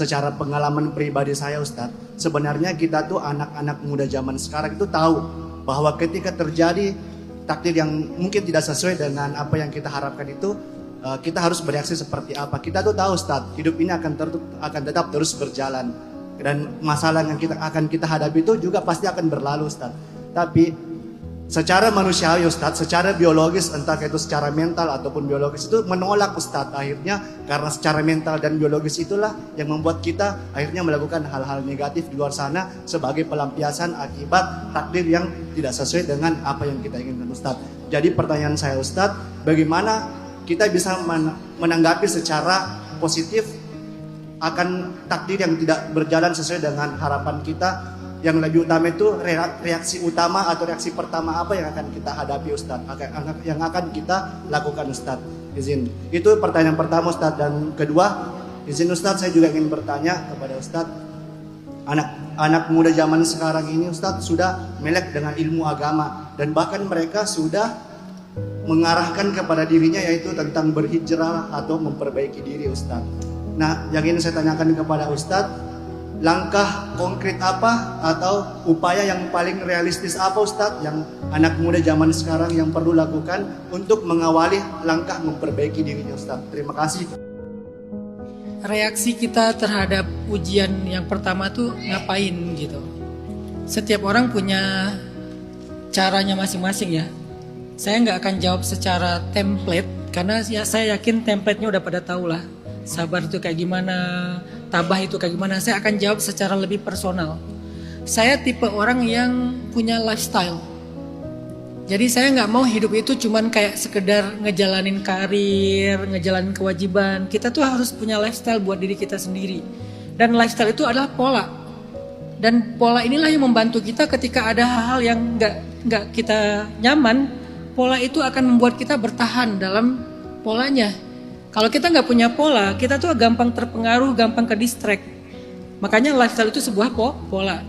secara pengalaman pribadi saya Ustadz, sebenarnya kita tuh anak-anak muda zaman sekarang itu tahu bahwa ketika terjadi takdir yang mungkin tidak sesuai dengan apa yang kita harapkan itu, kita harus bereaksi seperti apa. Kita tuh tahu Ustadz, hidup ini akan tetap terus berjalan, dan masalah yang akan kita hadapi itu juga pasti akan berlalu Ustadz. Tapi secara manusiawi Ustadz, secara biologis, entah itu secara mental ataupun biologis itu menolak Ustadz akhirnya, karena secara mental dan biologis itulah yang membuat kita akhirnya melakukan hal-hal negatif di luar sana sebagai pelampiasan akibat takdir yang tidak sesuai dengan apa yang kita inginkan Ustadz. Jadi pertanyaan saya Ustadz, bagaimana kita bisa menanggapi secara positif akan takdir yang tidak berjalan sesuai dengan harapan kita? Yang lebih utama itu reaksi utama atau reaksi pertama apa yang akan kita hadapi Ustadz, yang akan kita lakukan Ustadz. Izin, itu pertanyaan pertama Ustadz. Dan kedua, izin Ustadz, saya juga ingin bertanya kepada Ustadz, anak muda zaman sekarang ini Ustadz sudah melek dengan ilmu agama, dan bahkan mereka sudah mengarahkan kepada dirinya yaitu tentang berhijrah atau memperbaiki diri Ustadz. Nah, yang ingin saya tanyakan kepada Ustadz, langkah konkret apa atau upaya yang paling realistis apa Ustadz yang anak muda zaman sekarang yang perlu lakukan untuk mengawali langkah memperbaiki dirinya Ustadz? Terima kasih. Reaksi kita terhadap ujian yang pertama tuh ngapain gitu. Setiap orang punya caranya masing-masing ya. Saya nggak akan jawab secara template karena ya saya yakin template-nya udah pada tahu lah. Sabar itu kayak gimana, tabah itu kayak gimana. Saya akan jawab secara lebih personal. Saya tipe orang yang punya lifestyle. Jadi saya nggak mau hidup itu cuman kayak sekedar ngejalanin karir, ngejalanin kewajiban. Kita tuh harus punya lifestyle buat diri kita sendiri. Dan lifestyle itu adalah pola. Dan pola inilah yang membantu kita ketika ada hal-hal yang nggak kita nyaman. Pola itu akan membuat kita bertahan dalam polanya. Kalau kita nggak punya pola, kita tuh gampang terpengaruh, gampang ke distract. Makanya lifestyle itu sebuah pola.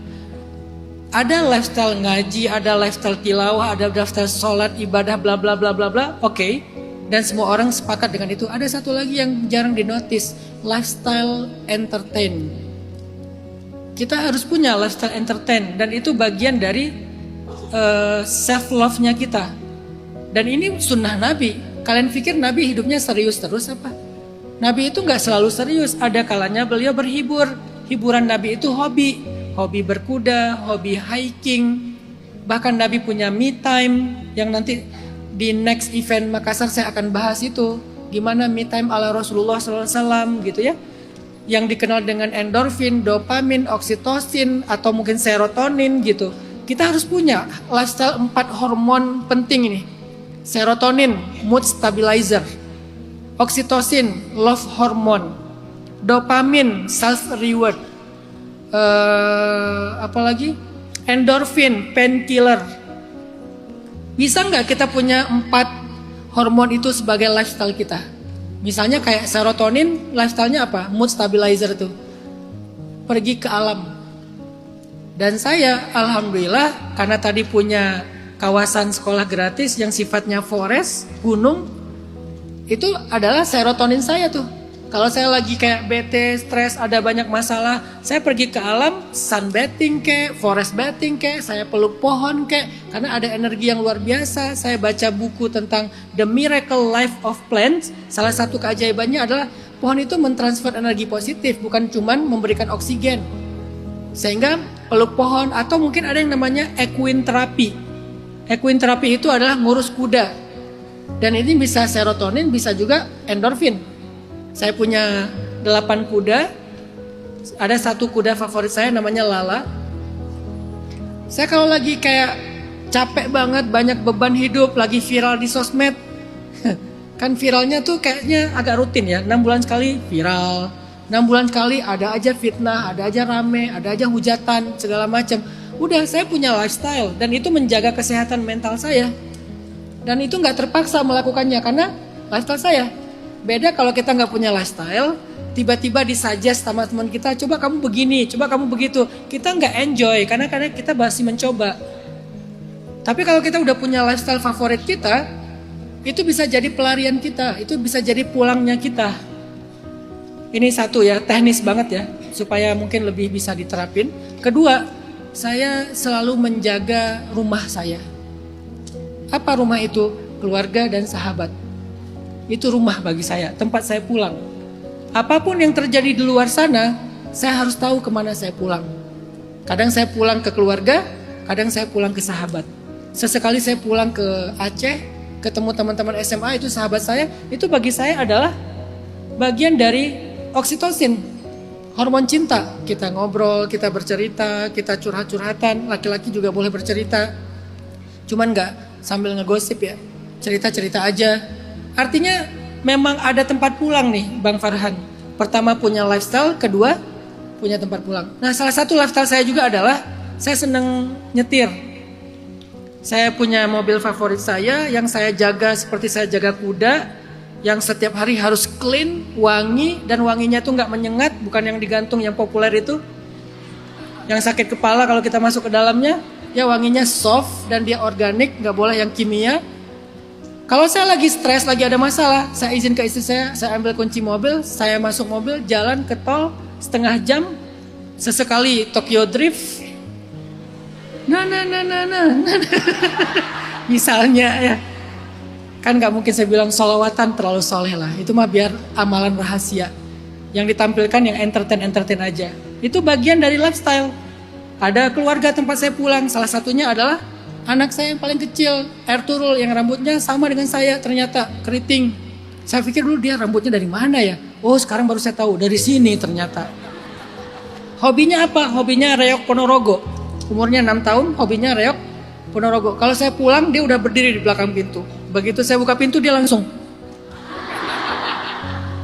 Ada lifestyle ngaji, ada lifestyle tilawah, ada lifestyle sholat, ibadah, bla bla bla bla bla. Oke. Dan semua orang sepakat dengan itu. Ada satu lagi yang jarang dinotis, lifestyle entertain. Kita harus punya lifestyle entertain, dan itu bagian dari self love-nya kita. Dan ini sunnah Nabi. Kalian pikir Nabi hidupnya serius terus apa? Nabi itu gak selalu serius. Ada kalanya beliau berhibur. Hiburan Nabi itu hobi. Hobi berkuda, hobi hiking. Bahkan Nabi punya me time. Yang nanti di next event Makassar saya akan bahas itu. Gimana me time ala Rasulullah SAW gitu ya. Yang dikenal dengan endorfin, dopamin, oksitosin, atau mungkin serotonin gitu. Kita harus punya lifestyle 4 hormon penting ini. Serotonin, mood stabilizer. Oksitosin, love hormone. Dopamin, self reward. Apalagi? Endorfin, painkiller. Bisa nggak kita punya 4 hormon itu sebagai lifestyle kita? Misalnya kayak serotonin, lifestyle-nya apa? Mood stabilizer itu. Pergi ke alam. Dan saya alhamdulillah karena tadi punya kawasan sekolah gratis yang sifatnya forest, gunung, itu adalah serotonin saya tuh. Kalau saya lagi kayak bete, stres, ada banyak masalah, saya pergi ke alam, sunbathing kek, forest bathing kek, saya peluk pohon kek, karena ada energi yang luar biasa. Saya baca buku tentang The Miracle Life of Plants. Salah satu keajaibannya adalah pohon itu mentransfer energi positif, bukan cuman memberikan oksigen. Sehingga peluk pohon, atau mungkin ada yang namanya equine therapy. Equine therapy itu adalah ngurus kuda. Dan ini bisa serotonin, bisa juga endorfin. Saya punya 8 kuda. Ada satu kuda favorit saya namanya Lala. Saya kalau lagi kayak capek banget, banyak beban hidup, lagi viral di sosmed. Kan viralnya tuh kayaknya agak rutin ya. 6 bulan sekali viral. 6 bulan sekali ada aja fitnah, ada aja rame, ada aja hujatan, segala macam. Udah, saya punya lifestyle dan itu menjaga kesehatan mental saya. Dan itu nggak terpaksa melakukannya karena lifestyle saya. Beda kalau kita nggak punya lifestyle, tiba-tiba disuggest sama teman kita, coba kamu begini, coba kamu begitu. Kita nggak enjoy karena kita masih mencoba. Tapi kalau kita udah punya lifestyle favorit kita, itu bisa jadi pelarian kita, itu bisa jadi pulangnya kita. Ini satu ya, teknis banget ya. supaya mungkin lebih bisa diterapin. Kedua, saya selalu menjaga rumah saya. Apa rumah itu? Keluarga dan sahabat. Itu rumah bagi saya, tempat saya pulang. Apapun yang terjadi di luar sana, saya harus tahu kemana saya pulang. Kadang saya pulang ke keluarga, kadang saya pulang ke sahabat. Sesekali saya pulang ke Aceh, ketemu teman-teman SMA, itu sahabat saya. Itu bagi saya adalah bagian dari oksitosin, hormon cinta. Kita ngobrol, kita bercerita, kita curhat-curhatan. Laki-laki juga boleh bercerita, cuman nggak sambil ngegosip ya, cerita-cerita aja. Artinya memang ada tempat pulang nih Bang Farhan. Pertama punya lifestyle, kedua punya tempat pulang. Nah, salah satu lifestyle saya juga adalah saya seneng nyetir. Saya punya mobil favorit saya yang saya jaga seperti saya jaga kuda, yang setiap hari harus clean, wangi, dan wanginya tuh nggak menyengat, bukan yang digantung yang populer itu, yang sakit kepala kalau kita masuk ke dalamnya. Ya wanginya soft dan dia organik, nggak boleh yang kimia. Kalau saya lagi stres, lagi ada masalah, saya izin ke istri saya ambil kunci mobil, saya masuk mobil, jalan ke tol setengah jam, sesekali Tokyo Drift. Nah. Misalnya ya. Kan gak mungkin saya bilang sholawatan terlalu soleh lah. Itu mah biar amalan rahasia. Yang ditampilkan yang entertain aja. Itu bagian dari lifestyle. Ada keluarga tempat saya pulang. Salah satunya adalah anak saya yang paling kecil, Ertuğrul, yang rambutnya sama dengan saya, ternyata keriting. Saya pikir dulu dia rambutnya dari mana ya? Oh, sekarang baru saya tahu, dari sini ternyata. Hobinya apa? Hobinya reok Ponorogo. Umurnya 6 tahun, hobinya reok Ponorogo. Kalau saya pulang, dia udah berdiri di belakang pintu. Begitu saya buka pintu, dia langsung.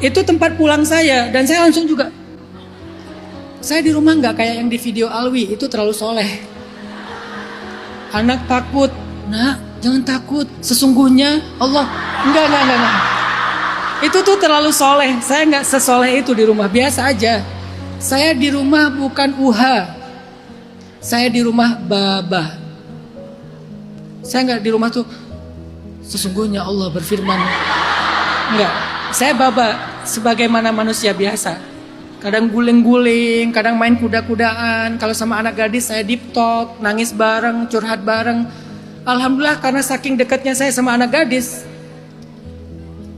Itu tempat pulang saya, dan saya langsung juga. Saya di rumah nggak kayak yang di video Alwi, itu terlalu soleh. Anak takut, nak jangan takut, sesungguhnya Allah. Enggak. Itu tuh terlalu soleh, saya nggak sesoleh itu di rumah, biasa aja. Saya di rumah bukan uha, saya di rumah babah. Saya nggak di rumah tuh, sesungguhnya Allah berfirman. Enggak, saya baba sebagaimana manusia biasa. Kadang guling-guling, kadang main kuda-kudaan. Kalau sama anak gadis saya deep talk, nangis bareng, curhat bareng. Alhamdulillah karena saking dekatnya saya sama anak gadis.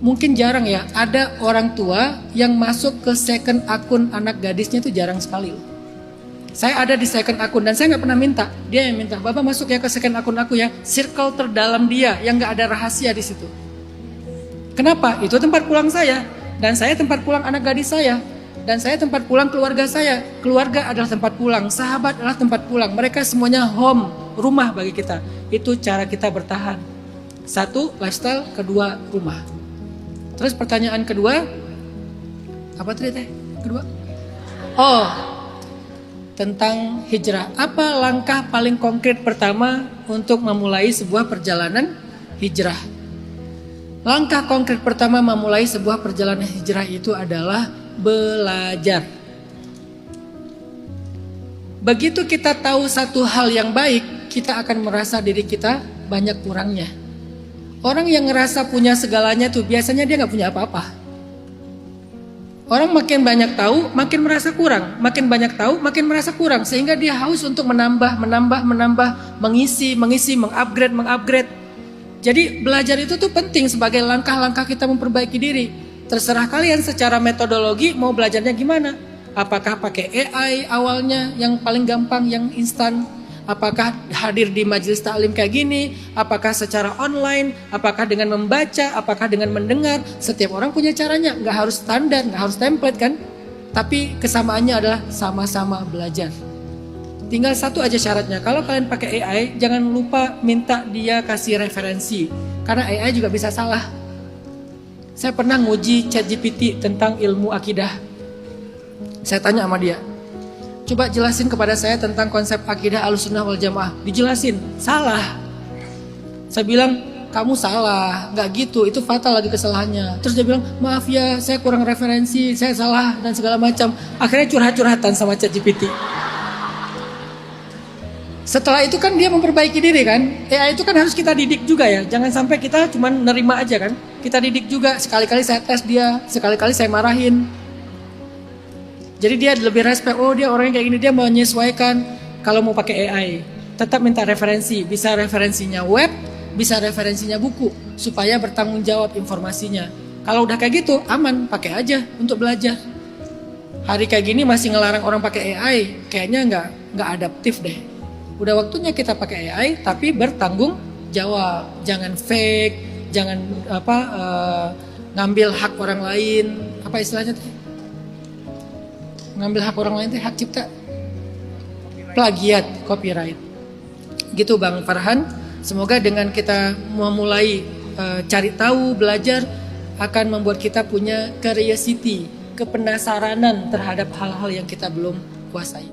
Mungkin jarang ya, ada orang tua yang masuk ke second akun anak gadisnya itu jarang sekali. Saya ada di second akun dan saya nggak pernah minta. Dia yang minta, Bapak masuk ya ke second akun aku ya. Circle terdalam dia yang nggak ada rahasia di situ. Kenapa? Itu tempat pulang saya. Dan saya tempat pulang anak gadis saya. Dan saya tempat pulang keluarga saya. Keluarga adalah tempat pulang, sahabat adalah tempat pulang. Mereka semuanya home, rumah bagi kita. Itu cara kita bertahan. Satu, lifestyle. Kedua, rumah. Terus pertanyaan kedua, apa tadi teh? Kedua? Oh, tentang hijrah. Apa langkah paling konkret pertama untuk memulai sebuah perjalanan hijrah? Langkah konkret pertama memulai sebuah perjalanan hijrah itu adalah belajar. Begitu kita tahu satu hal yang baik, kita akan merasa diri kita banyak kurangnya. Orang yang ngerasa punya segalanya tuh biasanya dia gak punya apa-apa. Orang makin banyak tahu, makin merasa kurang. Makin banyak tahu, makin merasa kurang. Sehingga dia haus untuk menambah, mengisi, mengupgrade. Jadi belajar itu tuh penting sebagai langkah-langkah kita memperbaiki diri. Terserah kalian secara metodologi mau belajarnya gimana. Apakah pakai AI awalnya yang paling gampang, yang instan. Apakah hadir di majelis taklim kayak gini. Apakah secara online. Apakah dengan membaca. Apakah dengan mendengar. Setiap orang punya caranya. Gak harus standar, gak harus template kan. Tapi kesamaannya adalah sama-sama belajar. Tinggal satu aja syaratnya. Kalau kalian pakai AI, jangan lupa minta dia kasih referensi. Karena AI juga bisa salah. Saya pernah nguji ChatGPT tentang ilmu akidah. Saya tanya sama dia, coba jelasin kepada saya tentang konsep akidah Ahlussunnah wal Jamaah. Dijelasin, salah. Saya bilang, kamu salah, nggak gitu, itu fatal lagi kesalahannya. Terus dia bilang, maaf ya, saya kurang referensi, saya salah dan segala macam. Akhirnya curhat-curhatan sama ChatGPT. Setelah itu kan dia memperbaiki diri kan. AI itu kan harus kita didik juga ya. Jangan sampai kita cuma nerima aja kan. Kita didik juga. Sekali-kali saya tes dia, sekali-kali saya marahin. Jadi dia lebih respect, oh dia orangnya kayak gini, dia menyesuaikan. Kalau mau pakai AI, tetap minta referensi, bisa referensinya web, bisa referensinya buku, supaya bertanggung jawab informasinya. Kalau udah kayak gitu, aman, pakai aja untuk belajar. Hari kayak gini masih ngelarang orang pakai AI, kayaknya nggak adaptif deh. Udah waktunya kita pakai AI, tapi bertanggung jawab, jangan fake, jangan ngambil hak orang lain, apa istilahnya teh? Ngambil hak orang lain teh hak cipta, plagiat, copyright. Gitu Bang Farhan. Semoga dengan kita memulai cari tahu, belajar, akan membuat kita punya curiosity, kepenasaranan terhadap hal-hal yang kita belum kuasai.